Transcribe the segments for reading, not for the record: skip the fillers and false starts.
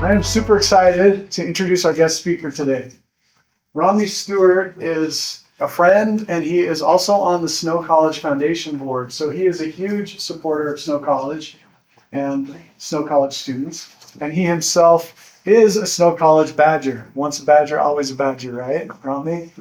I am super excited to introduce our guest speaker today. Romney Stewart is a friend, and he is also on the Snow College Foundation board. So he is a huge supporter of Snow College and Snow College students. And he himself is a Snow College Badger. Once a Badger, always a Badger, right, Romney?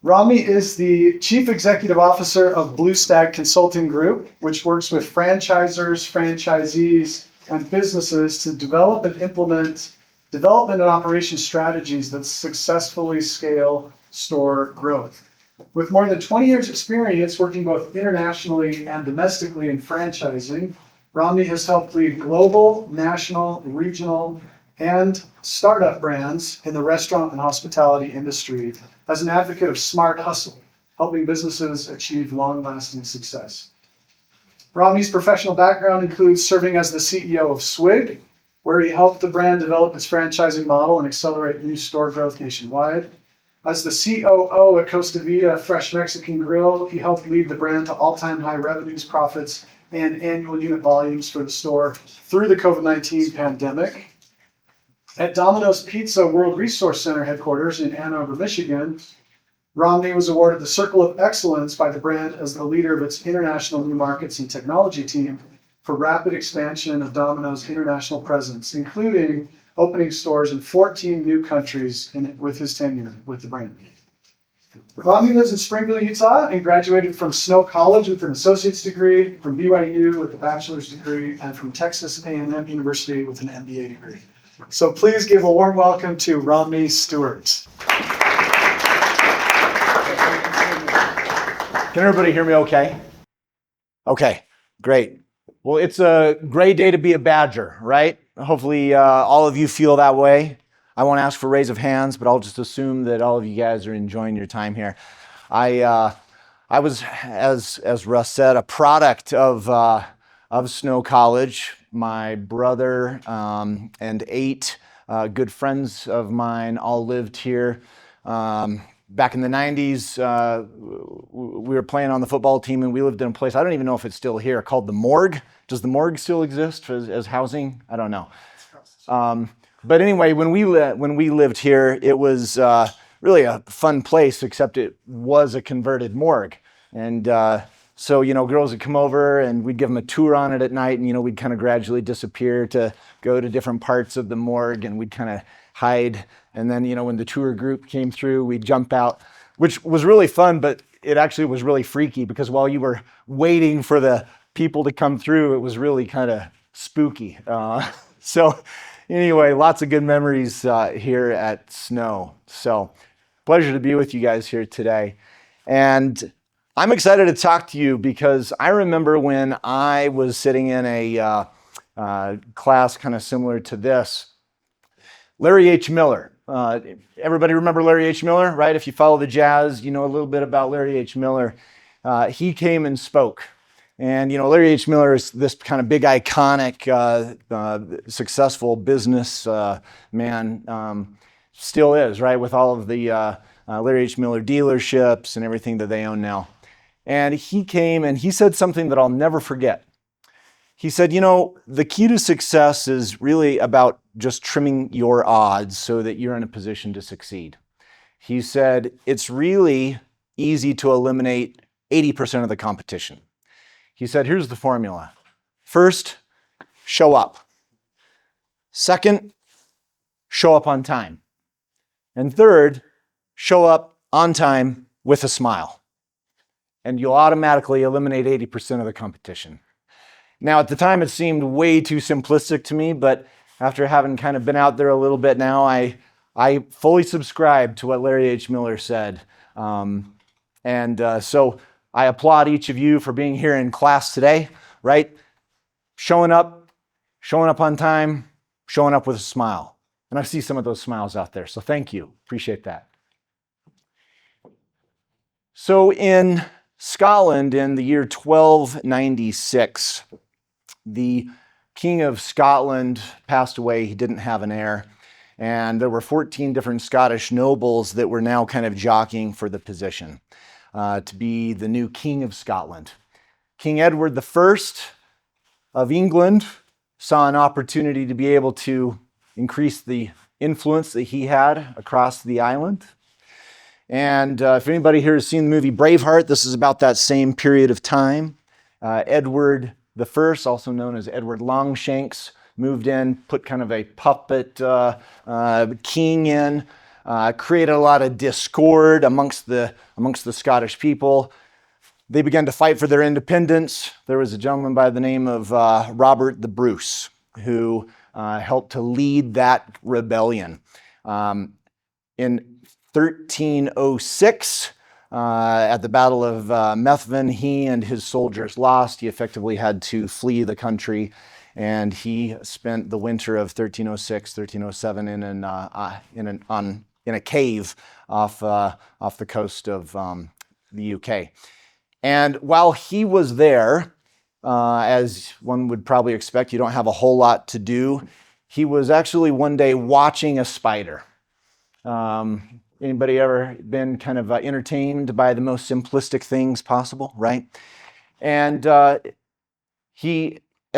Romney is the Chief Executive Officer of Blue Stag Consulting Group, which works with franchisors, franchisees, and businesses to develop and implement development and operation strategies that successfully scale store growth. With more than 20 years experience working both internationally and domestically in franchising, Romney has helped lead global, national, regional, and startup brands in the restaurant and hospitality industry as an advocate of smart hustle, helping businesses achieve long-lasting success. Romney's professional background includes serving as the CEO of Swig, where he helped the brand develop its franchising model and accelerate new store growth nationwide. As the COO at Costa Vida Fresh Mexican Grill, he helped lead the brand to all-time high revenues, profits, and annual unit volumes for the store through the COVID-19 pandemic. At Domino's Pizza World Resource Center headquarters in Ann Arbor, Michigan, Romney was awarded the Circle of Excellence by the brand as the leader of its international new markets and technology team for rapid expansion of Domino's international presence, including opening stores in 14 new countries with his tenure with the brand. Romney lives in Springville, Utah, and graduated from Snow College with an associate's degree, from BYU with a bachelor's degree, and from Texas A&M University with an MBA degree. So please give a warm welcome to Romney Stewart. Can everybody hear me okay? Okay, great. Well, it's a great day to be a Badger, right? Hopefully all of you feel that way. I won't ask for a raise of hands, but I'll just assume that all of you guys are enjoying your time here. I was, as Russ said, a product of Snow College. My brother and 8 good friends of mine all lived here. Back in the 90s, we were playing on the football team, and we lived in a place, I don't even know if it's still here, called the Morgue. Does the Morgue still exist as housing? I don't know. But anyway, when we lived here, it was really a fun place, except it was a converted morgue. And so, girls would come over, and we'd give them a tour on it at night, and, we'd kind of gradually disappear to go to different parts of the morgue, and we'd kind of hide. And then, when the tour group came through, we'd jump out, which was really fun, but it actually was really freaky because while you were waiting for the people to come through, it was really kind of spooky. So anyway, lots of good memories here at Snow. So pleasure to be with you guys here today. And I'm excited to talk to you because I remember when I was sitting in a class kind of similar to this, Larry H. Miller. Everybody remember Larry H. Miller, right? If you follow the Jazz, you know a little bit about Larry H. Miller. He came and spoke. And, Larry H. Miller is this kind of big, iconic, successful business man, still is, right? With all of the Larry H. Miller dealerships and everything that they own now. And he came and he said something that I'll never forget. He said, the key to success is really about just trimming your odds so that you're in a position to succeed. He said, it's really easy to eliminate 80% of the competition. He said, here's the formula. First, show up. Second, show up on time. And third, show up on time with a smile. And you'll automatically eliminate 80% of the competition. Now, at the time, it seemed way too simplistic to me, but after having kind of been out there a little bit now, I fully subscribe to what Larry H. Miller said. So I applaud each of you for being here in class today, right? Showing up on time, showing up with a smile. And I see some of those smiles out there, so thank you. Appreciate that. So in Scotland, in the year 1296, the King of Scotland passed away. He didn't have an heir. And there were 14 different Scottish nobles that were now kind of jockeying for the position to be the new King of Scotland. King Edward I of England saw an opportunity to be able to increase the influence that he had across the island. And if anybody here has seen the movie Braveheart, this is about that same period of time. Edward I, also known as Edward Longshanks, moved in, put kind of a puppet king in, created a lot of discord amongst the Scottish people. They began to fight for their independence. There was a gentleman by the name of Robert the Bruce who helped to lead that rebellion. In 1306, at the Battle of Methven, he and his soldiers lost. He effectively had to flee the country, and he spent the winter of 1306, 1307 in a cave off the coast of the UK. And while he was there, as one would probably expect, you don't have a whole lot to do. He was actually one day watching a spider. Anybody ever been kind of entertained by the most simplistic things possible, right? And as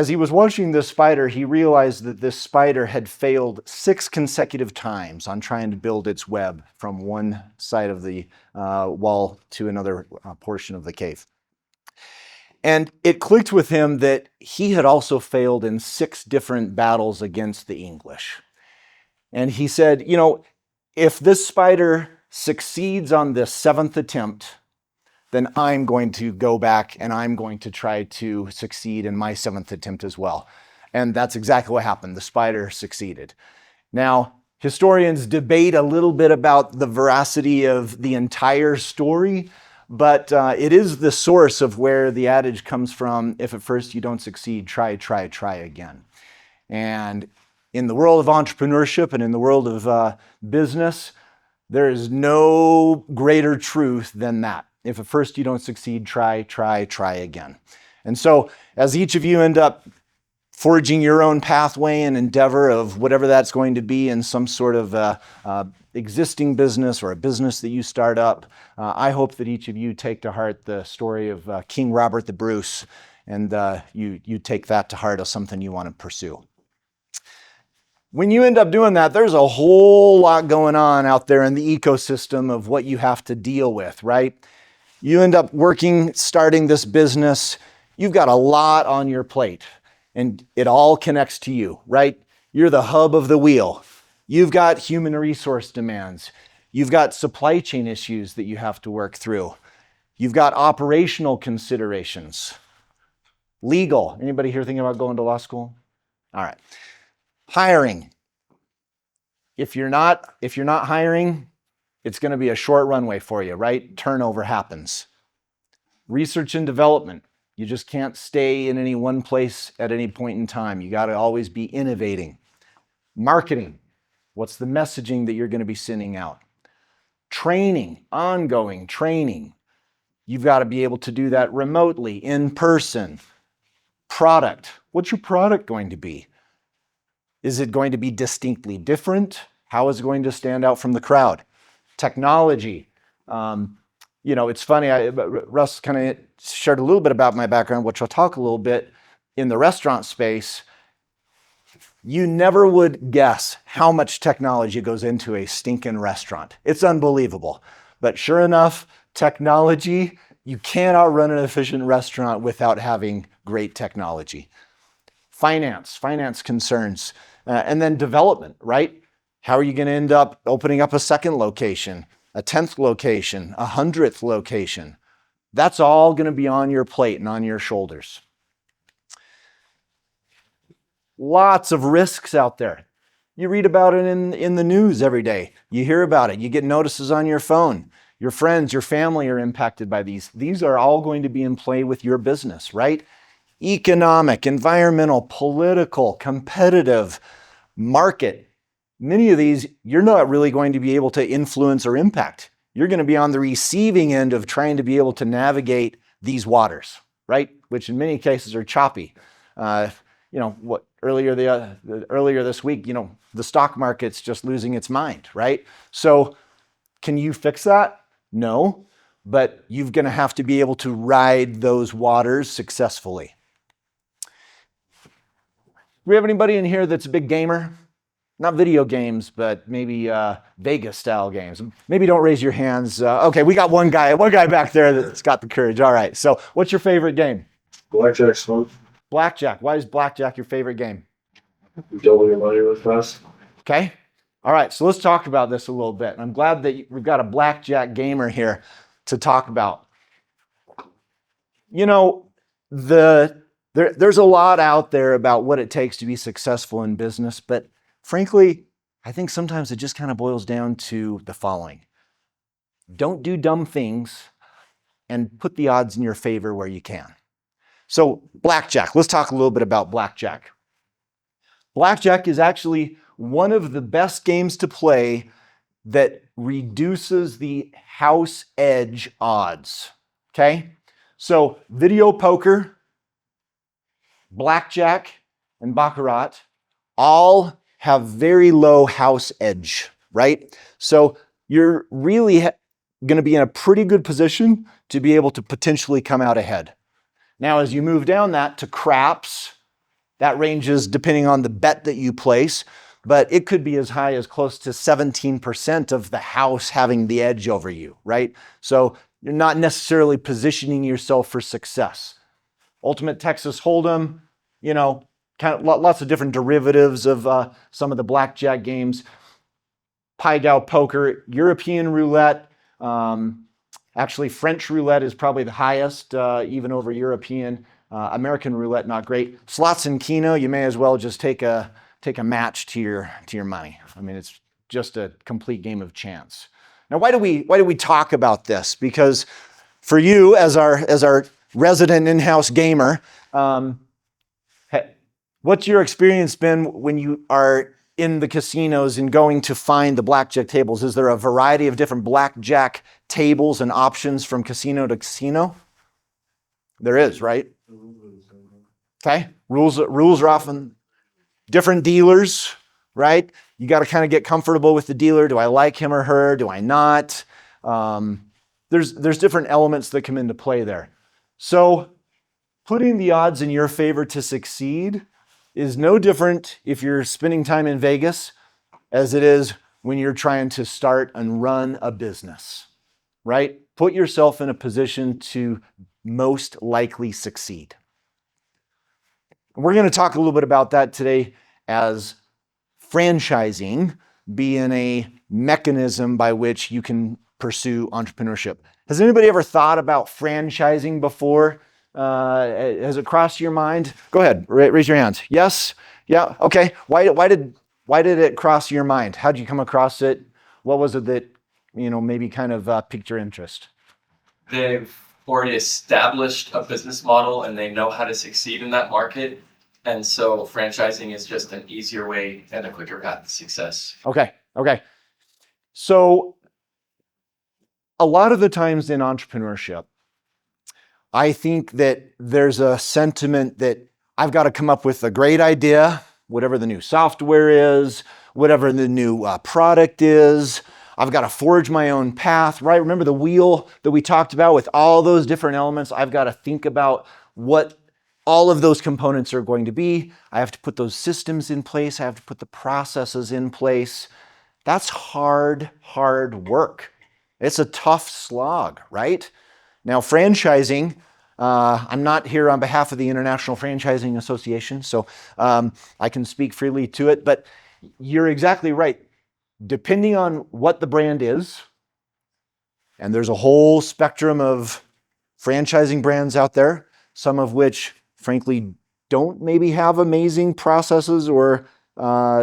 he was watching this spider, he realized that this spider had failed 6 consecutive times on trying to build its web from one side of the wall to another portion of the cave. And it clicked with him that he had also failed in 6 different battles against the English. And he said, you know, if this spider succeeds on this 7th attempt, then I'm going to go back and I'm going to try to succeed in my 7th attempt as well. And that's exactly what happened. The spider succeeded. Now, historians debate a little bit about the veracity of the entire story, but it is the source of where the adage comes from: if at first you don't succeed, try again. And in the world of entrepreneurship and in the world of business, there is no greater truth than that. If at first you don't succeed, try again. And so as each of you end up forging your own pathway and endeavor of whatever that's going to be in some sort of existing business or a business that you start up, I hope that each of you take to heart the story of King Robert the Bruce, and you take that to heart as something you want to pursue. When you end up doing that, there's a whole lot going on out there in the ecosystem of what you have to deal with, right? You end up starting this business, you've got a lot on your plate, and it all connects to you, right? You're the hub of the wheel. You've got human resource demands. You've got supply chain issues that you have to work through. You've got operational considerations. Legal. Anybody here thinking about going to law school? All right. Hiring. If you're not hiring, it's going to be a short runway for you, right? Turnover happens. Research and development. You just can't stay in any one place at any point in time. You got to always be innovating. Marketing. What's the messaging that you're going to be sending out? Training, ongoing training. You've got to be able to do that remotely, in person. Product. What's your product going to be? Is it going to be distinctly different? How is it going to stand out from the crowd? Technology. It's funny, Russ kind of shared a little bit about my background, which I'll talk a little bit in the restaurant space. You never would guess how much technology goes into a stinking restaurant. It's unbelievable. But sure enough, technology, you cannot run an efficient restaurant without having great technology. Finance concerns, and then development, right? How are you going to end up opening up a 2nd location, a 10th location, a 100th location? That's all going to be on your plate and on your shoulders. Lots of risks out there. You read about it in the news every day. You hear about it. You get notices on your phone. Your friends, your family are impacted by these. These are all going to be in play with your business, right? Economic, environmental, political, competitive, market. Many of these, you're not really going to be able to influence or impact. You're going to be on the receiving end of trying to be able to navigate these waters, right? Which in many cases are choppy. Earlier this week, the stock market's just losing its mind, right? So can you fix that? No, but you're going to have to be able to ride those waters successfully. Do we have anybody in here that's a big gamer? not video games, but maybe Vegas style games. Maybe don't raise your hands. Okay, we got one guy back there that's got the courage. All right. So, what's your favorite game? Blackjack smoke. Blackjack. Why is blackjack your favorite game? You double your money really fast. Okay. All right. So let's talk about this a little bit. And I'm glad that we've got a blackjack gamer here to talk about. You know, there's a lot out there about what it takes to be successful in business, but frankly, I think sometimes it just kind of boils down to the following. Don't do dumb things and put the odds in your favor where you can. So blackjack, let's talk a little bit about blackjack. Blackjack is actually one of the best games to play that reduces the house edge odds, okay? So video poker, blackjack, and baccarat all have very low house edge, right? So you're really going to be in a pretty good position to be able to potentially come out ahead. Now, as you move down that to craps, that ranges depending on the bet that you place, but it could be as high as close to 17% of the house having the edge over you, right? So you're not necessarily positioning yourself for success. Ultimate Texas Hold'em, you know, kind of lots of different derivatives of some of the blackjack games. Pai Gow poker, European roulette. Actually, French roulette is probably the highest, even over European. American roulette, not great. Slots and Keno, you may as well just take a match to your money. I mean, it's just a complete game of chance. Now, why do we talk about this? Because for you, as our resident in-house gamer, what's your experience been when you are in the casinos and going to find the blackjack tables? Is there a variety of different blackjack tables and options from casino to casino? There is, right? Okay. Rules are often different dealers, right? You got to kind of get comfortable with the dealer. Do I like him or her? Do I not? There's different elements that come into play there. So putting the odds in your favor to succeed is no different if you're spending time in Vegas as it is when you're trying to start and run a business, right? Put yourself in a position to most likely succeed. We're going to talk a little bit about that today as franchising being a mechanism by which you can pursue entrepreneurship. Has anybody ever thought about franchising before? Has it crossed your mind? Go ahead, raise your hands. Yes? Yeah? Okay. Why did it cross your mind? How did you come across it? What was it that, maybe kind of piqued your interest? They've already established a business model and they know how to succeed in that market. And so franchising is just an easier way and a quicker path to success. Okay. So a lot of the times in entrepreneurship, I think that there's a sentiment that I've got to come up with a great idea, whatever the new software is, whatever the new product is. I've got to forge my own path, right? Remember the wheel that we talked about with all those different elements? I've got to think about what all of those components are going to be. I have to put those systems in place. I have to put the processes in place. That's hard work. It's a tough slog, right? Now, franchising, I'm not here on behalf of the International Franchising Association, so I can speak freely to it, but you're exactly right. Depending on what the brand is, and there's a whole spectrum of franchising brands out there, some of which, frankly, don't maybe have amazing processes or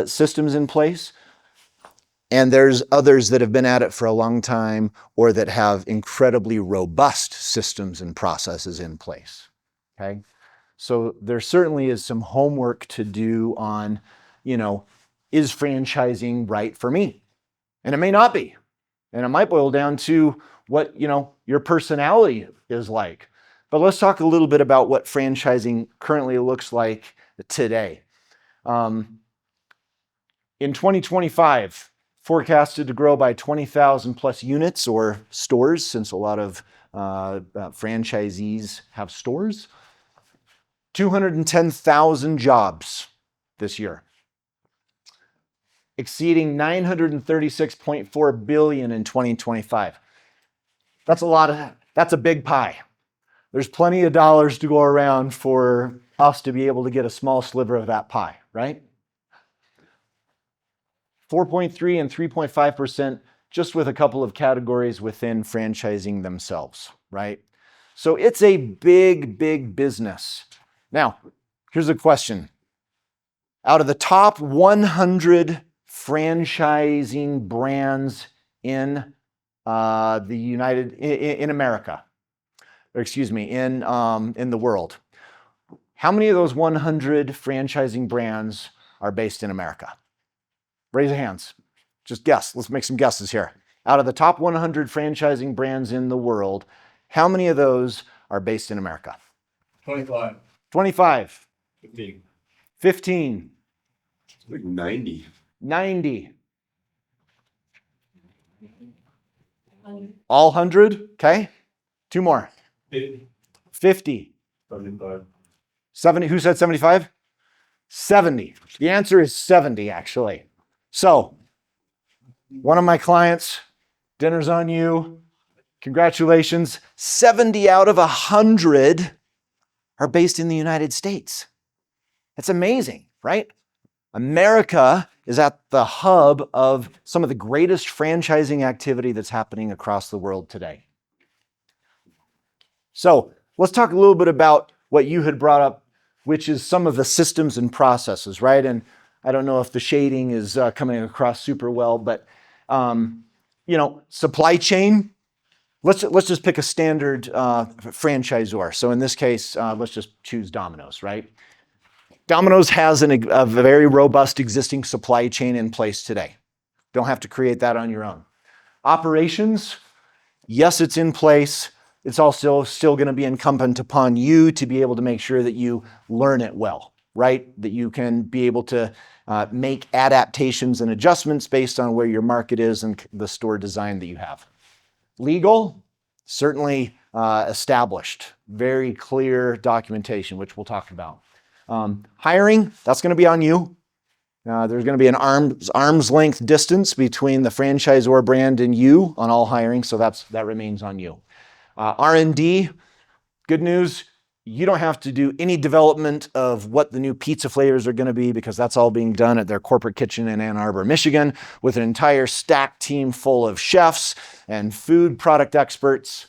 systems in place. And there's others that have been at it for a long time or that have incredibly robust systems and processes in place, okay? So there certainly is some homework to do on, is franchising right for me? And it may not be. And it might boil down to what, your personality is like. But let's talk a little bit about what franchising currently looks like today. In 2025, forecasted to grow by 20,000 plus units or stores, since a lot of franchisees have stores. 210,000 jobs this year. exceeding 936.4 billion in 2025. That's a big pie. There's plenty of dollars to go around for us to be able to get a small sliver of that pie, right? 4.3 and 3.5% just with a couple of categories within franchising themselves, right? So it's a big, big business. Now, here's a question. Out of the top 100 franchising brands in in America, or excuse me, in the world, how many of those 100 franchising brands are based in America? Raise your hands. Just guess. Let's make some guesses here. Out of the top 100 franchising brands in the world, how many of those are based in America? 25. 25. 15. 15. Like 90. 90. All 100? Okay. Two more. 50. 50. 75. 70. Who said 75? 70. The answer is 70, actually. So, one of my clients, dinner's on you. Congratulations. 70 out of 100 are based in the United States. That's amazing, right? America is at the hub of some of the greatest franchising activity that's happening across the world today. So let's talk a little bit about what you had brought up, which is some of the systems and processes, right? And I don't know if the shading is coming across super well, but supply chain. Let's just pick a standard franchisor. So in this case, let's just choose Domino's, right? Domino's has a very robust existing supply chain in place today. Don't have to create that on your own. Operations, yes, it's in place. It's also still going to be incumbent upon you to be able to make sure that you learn it well, right? That you can be able to make adaptations and adjustments based on where your market is and the store design that you have. Legal, certainly established, very clear documentation, which we'll talk about. Hiring, that's going to be on you. There's going to be an arm's length distance between the franchisor brand and you on all hiring, so that remains on you. R&D, good news, you don't have to do any development of what the new pizza flavors are going to be because that's all being done at their corporate kitchen in Ann Arbor, Michigan, with an entire stack team full of chefs and food product experts.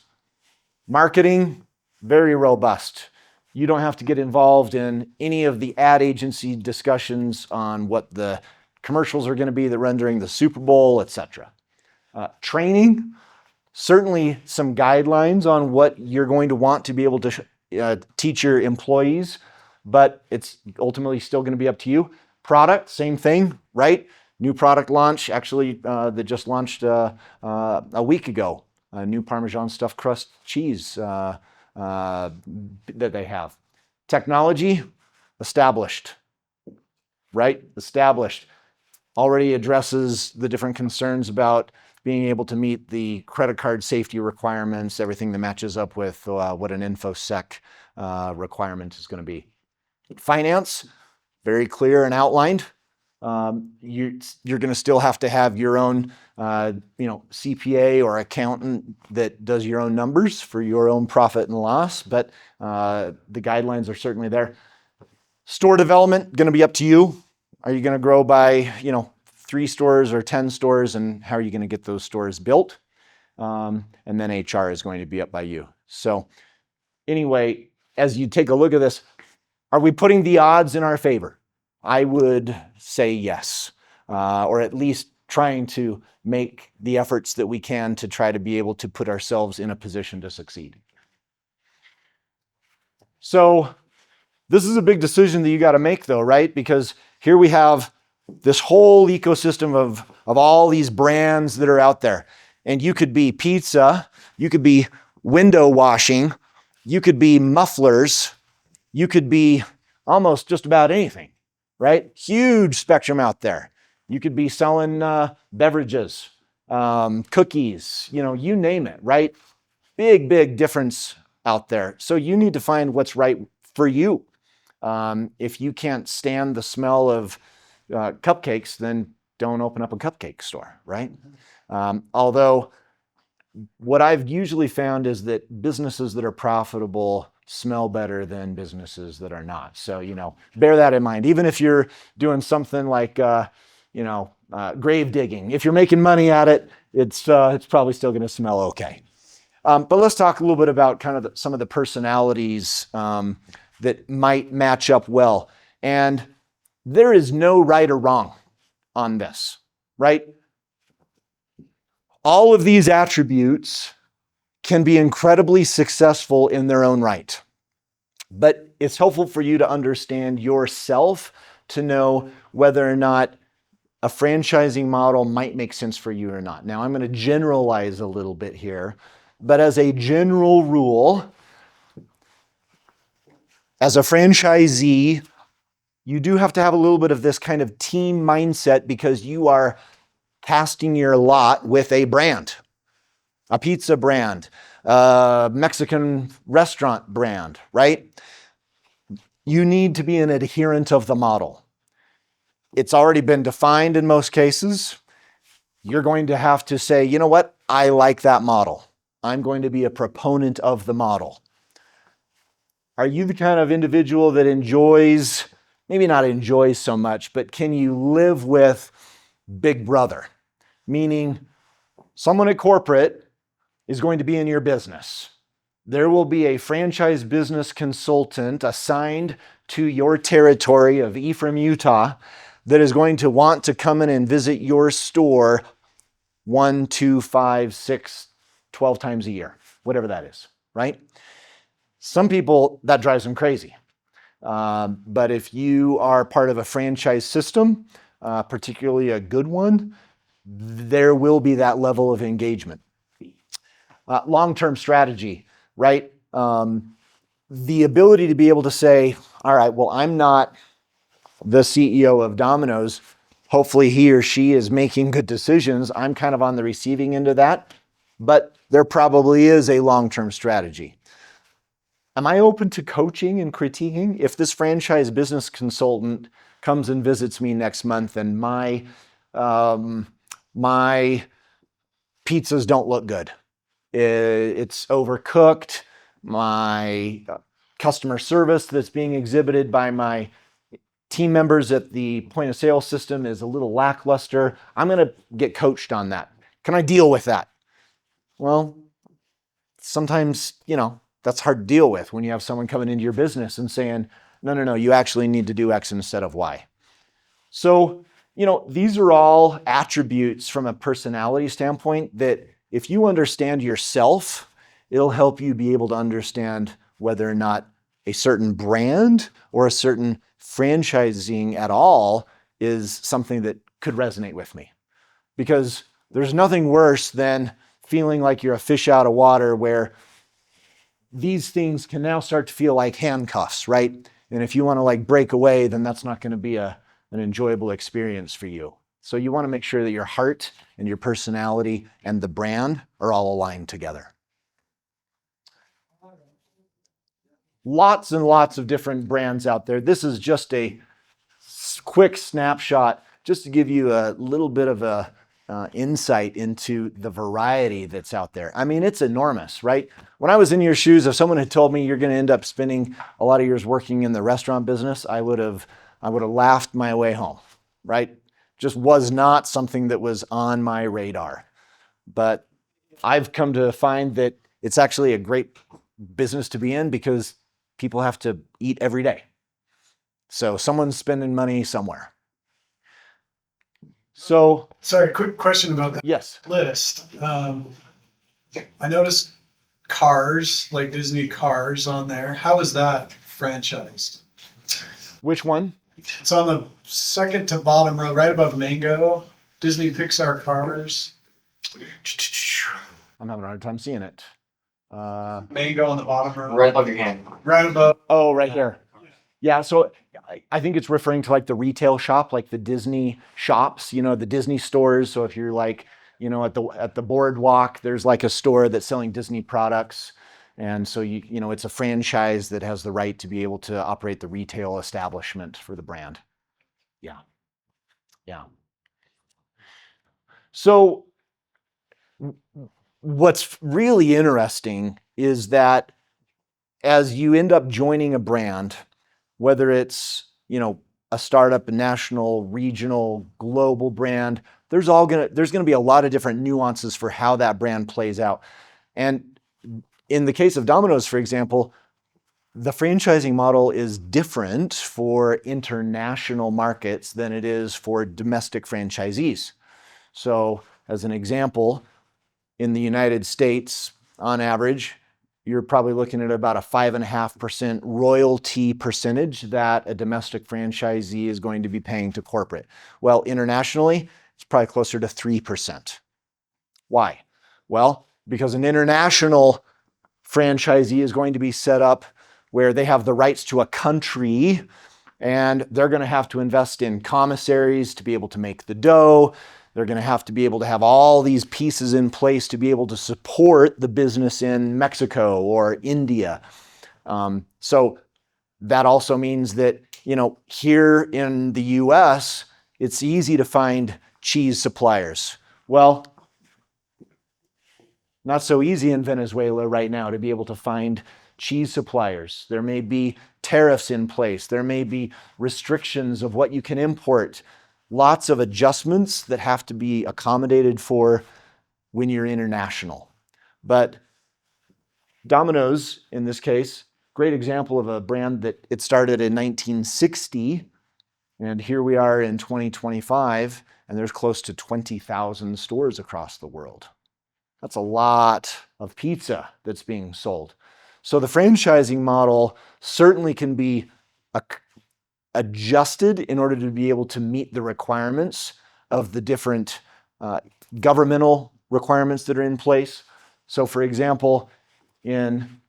Marketing, very robust. You don't have to get involved in any of the ad agency discussions on what the commercials are going to be that run during the Super Bowl, etc. Training, certainly some guidelines on what you're going to want to be able to teach your employees, but it's ultimately still going to be up to you. Product, same thing, right? New product launch, actually, that just launched a week ago. A new Parmesan stuffed crust cheese that they have. Technology, established, right? Established. Already addresses the different concerns about being able to meet the credit card safety requirements, everything that matches up with what an InfoSec requirement is going to be. Finance, very clear and outlined. You're going to still have to have your own, CPA or accountant that does your own numbers for your own profit and loss, but the guidelines are certainly there. Store development, going to be up to you. Are you going to grow by, 3 stores or 10 stores, and how are you going to get those stores built? And then HR is going to be up by you. So anyway, as you take a look at this, are we putting the odds in our favor? I would say yes, or at least trying to make the efforts that we can to try to be able to put ourselves in a position to succeed. So this is a big decision that you got to make though, right? Because here we have this whole ecosystem of all these brands that are out there. And you could be pizza, you could be window washing, you could be mufflers, you could be almost just about anything. Right? Huge spectrum out there. You could be selling beverages, cookies, you name it, right? Big, big difference out there. So you need to find what's right for you. If you can't stand the smell of cupcakes, then don't open up a cupcake store, right? Although what I've usually found is that businesses that are profitable smell better than businesses that are not. So, bear that in mind. Even if you're doing something like, grave digging, if you're making money at it, it's probably still going to smell okay. But let's talk a little bit about kind of some of the personalities that might match up well. And there is no right or wrong on this, right? All of these attributes can be incredibly successful in their own right. But it's helpful for you to understand yourself to know whether or not a franchising model might make sense for you or not. Now, I'm going to generalize a little bit here, but as a general rule, as a franchisee, you do have to have a little bit of this kind of team mindset because you are casting your lot with a brand, a pizza brand, a Mexican restaurant brand, right? You need to be an adherent of the model. It's already been defined in most cases. You're going to have to say, you know what? I like that model. I'm going to be a proponent of the model. Are you the kind of individual that enjoys, maybe not enjoys so much, but can you live with Big Brother? Meaning someone at corporate is going to be in your business. There will be a franchise business consultant assigned to your territory of Ephraim, Utah, that is going to want to come in and visit your store 1, 2, 5, 6, 12 times a year, whatever that is, right? Some people, that drives them crazy. But if you are part of a franchise system, particularly a good one, there will be that level of engagement. Long-term strategy, right? The ability to be able to say, all right, well, I'm not the CEO of Domino's. Hopefully he or she is making good decisions. I'm kind of on the receiving end of that, but there probably is a long-term strategy. Am I open to coaching and critiquing? If this franchise business consultant comes and visits me next month and my pizzas don't look good, it's overcooked, my customer service that's being exhibited by my team members at the point of sale system is a little lackluster, I'm going to get coached on that. Can I deal with that? Well, sometimes, that's hard to deal with when you have someone coming into your business and saying, no, you actually need to do X instead of Y. So, these are all attributes from a personality standpoint that if you understand yourself, it'll help you be able to understand whether or not a certain brand or a certain franchising at all is something that could resonate with me. Because there's nothing worse than feeling like you're a fish out of water where these things can now start to feel like handcuffs, right? And if you want to break away, then that's not going to be an enjoyable experience for you. So you want to make sure that your heart and your personality and the brand are all aligned together. Lots and lots of different brands out there. This is just a quick snapshot just to give you a little bit of a insight into the variety that's out there. I mean, it's enormous, right? When I was in your shoes, if someone had told me you're going to end up spending a lot of years working in the restaurant business, I would have laughed my way home, right? Just was not something that was on my radar. But I've come to find that it's actually a great business to be in because people have to eat every day. So someone's spending money somewhere. So, Sorry, quick question about that yes. list. I noticed cars, like Disney cars on there. How is that franchised? Which one? It's on the second to bottom row, right above Mango. Disney Pixar cars. I'm having a hard time seeing it. Mango on the bottom row. Right above your hand. Right above. Oh, right there. Yeah, so I think it's referring to the retail shop, like the Disney shops, the Disney stores. So if you're at the boardwalk, there's a store that's selling Disney products. And so it's a franchise that has the right to be able to operate the retail establishment for the brand. Yeah. So what's really interesting is that as you end up joining a brand, whether it's, a startup, a national, regional, global brand, there's going to be a lot of different nuances for how that brand plays out. And in the case of Domino's, for example, the franchising model is different for international markets than it is for domestic franchisees. So, as an example, in the United States, on average, you're probably looking at about a 5.5% royalty percentage that a domestic franchisee is going to be paying to corporate. Well, internationally, it's probably closer to 3%. Why? Well, because an international franchisee is going to be set up where they have the rights to a country, and they're going to have to invest in commissaries to be able to make the dough. They're going to have to be able to have all these pieces in place to be able to support the business in Mexico or India. So that also means that, here in the US, it's easy to find cheese suppliers. Well, not so easy in Venezuela right now to be able to find cheese suppliers. There may be tariffs in place. There may be restrictions of what you can import. Lots of adjustments that have to be accommodated for when you're international. But Domino's, in this case, great example of a brand that it started in 1960, and here we are in 2025, and there's close to 20,000 stores across the world. That's a lot of pizza that's being sold. So the franchising model certainly can be adjusted in order to be able to meet the requirements of the different governmental requirements that are in place. So for example, in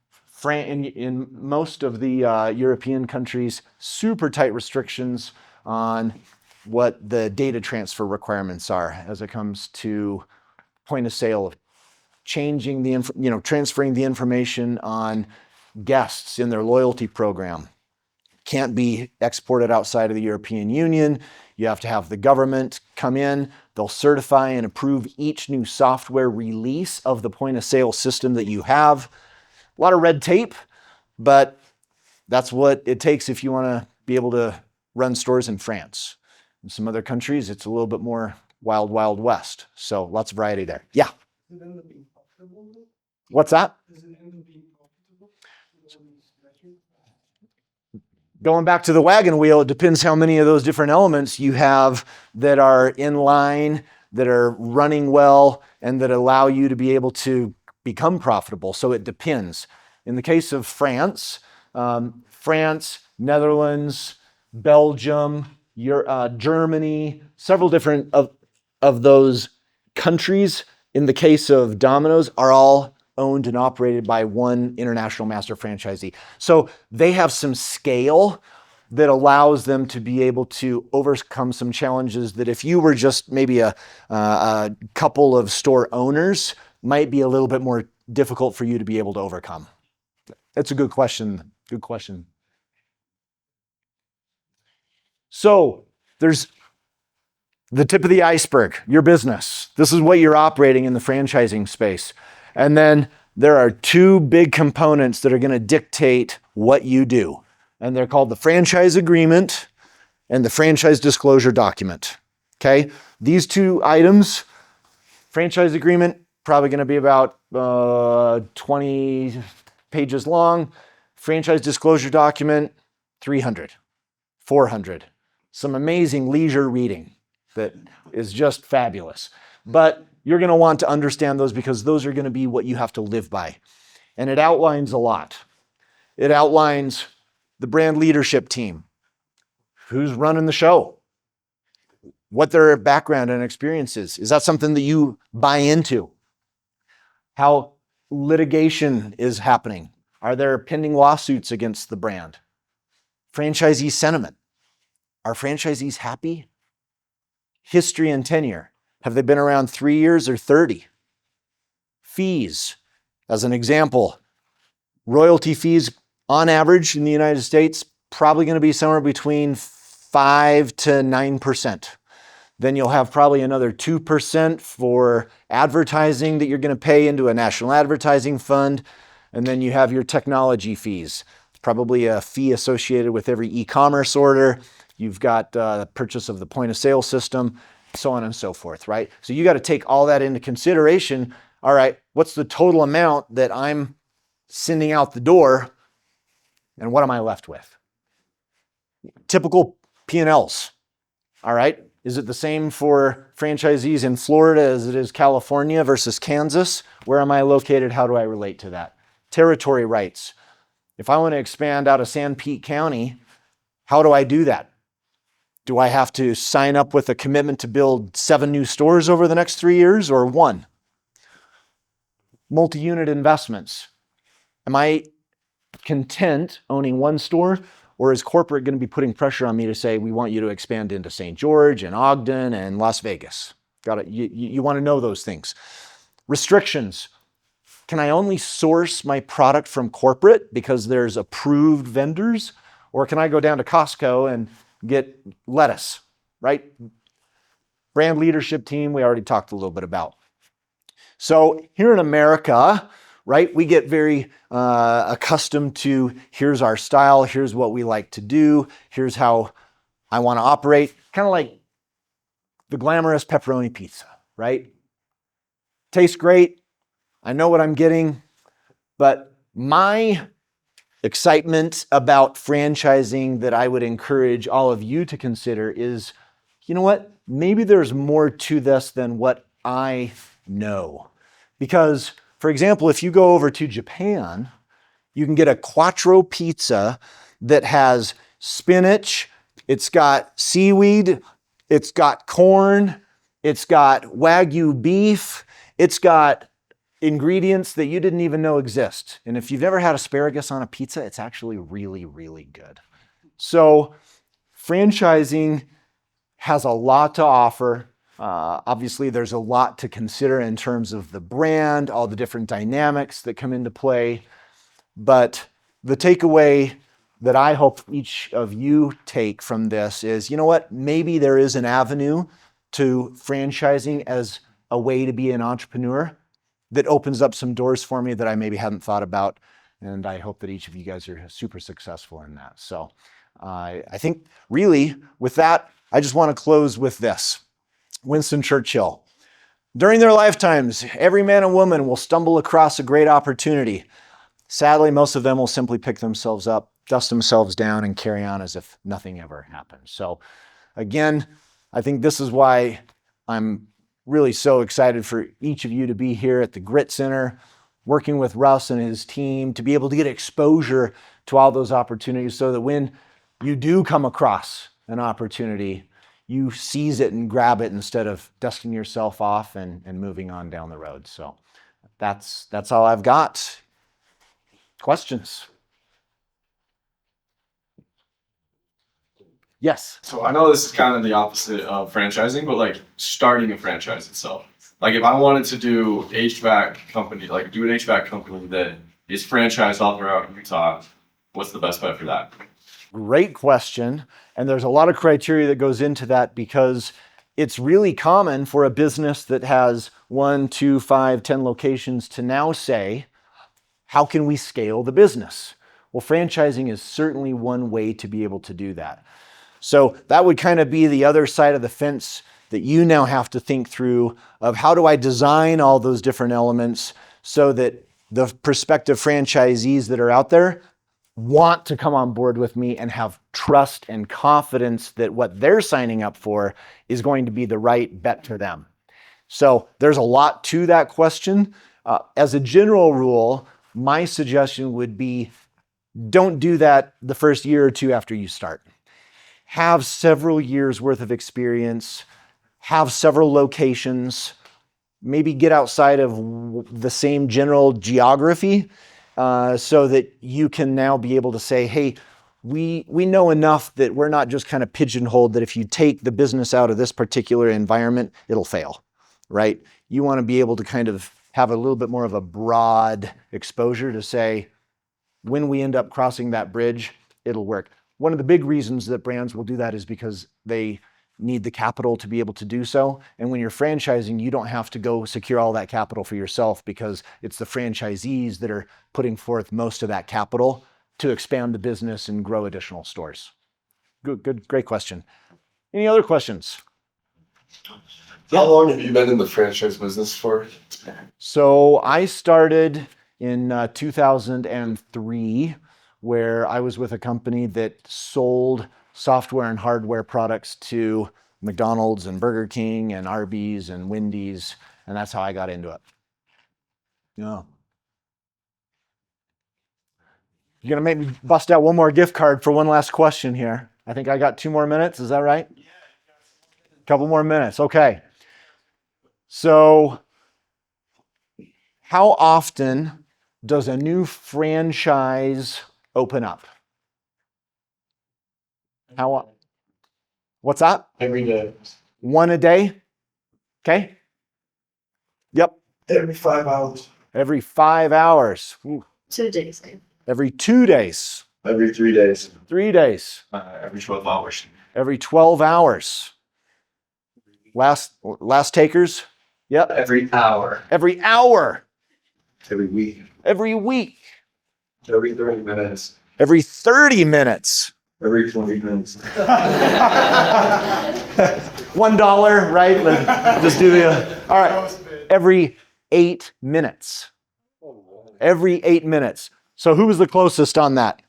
most of the European countries, super tight restrictions on what the data transfer requirements are as it comes to point of sale, changing transferring the information on guests in their loyalty program. Can't be exported outside of the European Union. You have to have the government come in. They'll certify and approve each new software release of the point of sale system that you have. A lot of red tape, but that's what it takes if you want to be able to run stores in France. In some other countries, it's a little bit more wild, wild west. So lots of variety there. Yeah. What's that? Going back to the wagon wheel, it depends how many of those different elements you have that are in line, that are running well, and that allow you to be able to become profitable. So it depends. In the case of France, Netherlands, Belgium, Germany, several different of those countries, in the case of Domino's, are all owned and operated by one international master franchisee. So they have some scale that allows them to be able to overcome some challenges that if you were just maybe a couple of store owners, might be a little bit more difficult for you to be able to overcome. That's a good question. Good question. So there's the tip of the iceberg, your business. This is what you're operating in the franchising space. And then there are two big components that are going to dictate what you do. And they're called the franchise agreement and the franchise disclosure document. Okay? These two items, franchise agreement, probably going to be about 20 pages long. Franchise disclosure document, 300, 400. Some amazing leisure reading that is just fabulous. But you're going to want to understand those because those are going to be what you have to live by. And it outlines a lot. It outlines the brand leadership team, who's running the show, what their background and experience is. Is that something that you buy into? How litigation is happening. Are there pending lawsuits against the brand? Franchisee sentiment. Are franchisees happy? History and tenure. Have they been around 3 years or 30? Fees. As an example, royalty fees on average in the United States, probably going to be somewhere between 5 to 9%. Then you'll have probably another 2% for advertising that you're going to pay into a national advertising fund. And then you have your technology fees, probably a fee associated with every e-commerce order. You've got the purchase of the point of sale system, so on and so forth, right? So you got to take all that into consideration. All right, what's the total amount that I'm sending out the door, and what am I left with? Typical P&Ls, all right? Is it the same for franchisees in Florida as it is California versus Kansas? Where am I located? How do I relate to that? Territory rights. If I want to expand out of San Pete County, how do I do that? Do I have to sign up with a commitment to build 7 new stores over the next 3 years or 1? Multi-unit investments. Am I content owning 1 store? Or is corporate going to be putting pressure on me to say, we want you to expand into St. George and Ogden and Las Vegas? Got it. You want to know those things. Restrictions. Can I only source my product from corporate because there's approved vendors? Or can I go down to Costco and get lettuce, right? Brand leadership team, we already talked a little bit about. So here in America, right, we get very accustomed to, here's our style, here's what we like to do, here's how I want to operate. Kind of like the glamorous pepperoni pizza, right? Tastes great. I know what I'm getting, but my excitement about franchising that I would encourage all of you to consider is, you know what? Maybe there's more to this than what I know. Because, for example, if you go over to Japan, you can get a quattro pizza that has spinach, it's got seaweed, it's got corn, it's got Wagyu beef, it's got ingredients that you didn't even know exist. And if you've never had asparagus on a pizza, it's actually really, really good. So franchising has a lot to offer. Obviously, there's a lot to consider in terms of the brand, all the different dynamics that come into play. But the takeaway that I hope each of you take from this is, you know what? Maybe there is an avenue to franchising as a way to be an entrepreneur that opens up some doors for me that I maybe hadn't thought about. And I hope that each of you guys are super successful in that. So I think really with that, I just want to close with this. Winston Churchill. During their lifetimes, every man and woman will stumble across a great opportunity. Sadly, most of them will simply pick themselves up, dust themselves down, and carry on as if nothing ever happened. So again, I think this is why I'm really so excited for each of you to be here at the Grit Center, working with Russ and his team to be able to get exposure to all those opportunities so that when you do come across an opportunity, you seize it and grab it instead of dusting yourself off and moving on down the road. So that's all I've got. Questions? Yes. So I know this is kind of the opposite of franchising, but like starting a franchise itself. Like if I wanted to do HVAC company, like do an HVAC company that is franchised all throughout Utah, what's the best bet for that? Great question. And there's a lot of criteria that goes into that because it's really common for a business that has 1, 2, 5, 10 locations to now say, how can we scale the business? Well, franchising is certainly one way to be able to do that. So that would kind of be the other side of the fence that you now have to think through of how do I design all those different elements so that the prospective franchisees that are out there want to come on board with me and have trust and confidence that what they're signing up for is going to be the right bet for them. So there's a lot to that question. As a general rule, my suggestion would be don't do that the first year or two after you start. Have several years worth of experience, have several locations, maybe get outside of the same general geography so that you can now be able to say, hey, we know enough that we're not just kind of pigeonholed that if you take the business out of this particular environment, it'll fail, right? You want to be able to kind of have a little bit more of a broad exposure to say, when we end up crossing that bridge, it'll work. One of the big reasons that brands will do that is because they need the capital to be able to do so. And when you're franchising, you don't have to go secure all that capital for yourself because it's the franchisees that are putting forth most of that capital to expand the business and grow additional stores. Good, great question. Any other questions? How long have you been in the franchise business for? So I started in 2003, where I was with a company that sold software and hardware products to McDonald's and Burger King and Arby's and Wendy's, and that's how I got into it. Yeah. You're gonna make me bust out one more gift card for one last question here. I think I got 2 more minutes. Is that right? Yeah. Couple more minutes. Okay. So, how often does a new franchise open up? What's that? Every day. 1 a day? Okay. Yep. Every 5 hours. Every 5 hours. Ooh. 2 days. Every 2 days. Every 3 days. 3 days. Every 12 hours. Every 12 hours. Last takers? Yep. Every hour. Every hour. Every week. Every week. Every 30 minutes. Every 30 minutes. Every 20 minutes. $1, right? Just do the. All right. Every 8 minutes. Every 8 minutes. So who was the closest on that?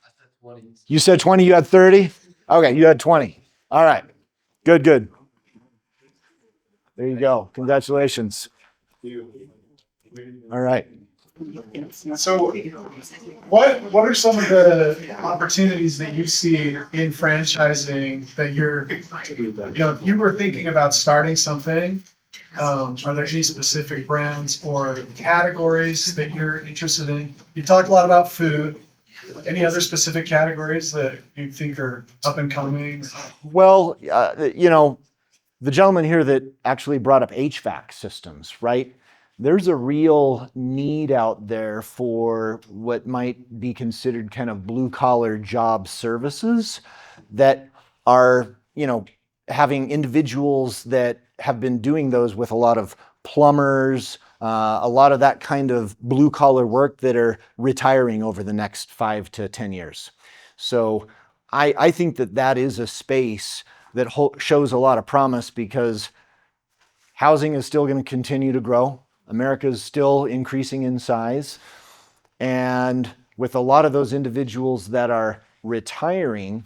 You said 20, you had 30? Okay, you had 20. All right. Good. There you go. Congratulations. All right. So what are some of the opportunities that you see in franchising that if you were thinking about starting something, are there any specific brands or categories that you're interested in? You talked a lot about food. Any other specific categories that you think are up and coming? Well, the gentleman here that actually brought up HVAC systems, right? There's a real need out there for what might be considered kind of blue collar job services that are, having individuals that have been doing those with a lot of plumbers, a lot of that kind of blue collar work that are retiring over the next 5 to 10 years. So I think that is a space that shows a lot of promise because housing is still going to continue to grow. America is still increasing in size. And with a lot of those individuals that are retiring,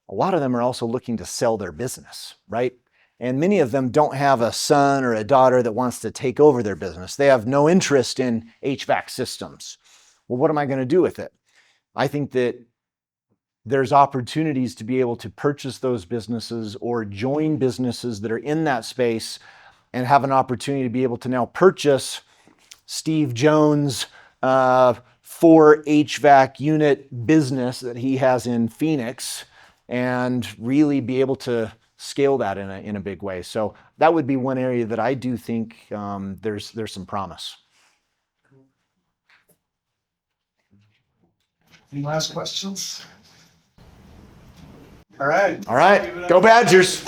a lot of them are also looking to sell their business, right? And many of them don't have a son or a daughter that wants to take over their business. They have no interest in HVAC systems. Well, what am I going to do with it? I think that there's opportunities to be able to purchase those businesses or join businesses that are in that space and have an opportunity to be able to now purchase Steve Jones' 4 HVAC unit business that he has in Phoenix and really be able to scale that in a big way. So that would be one area that I do think there's some promise. Any last questions? All right. All right, go Badgers.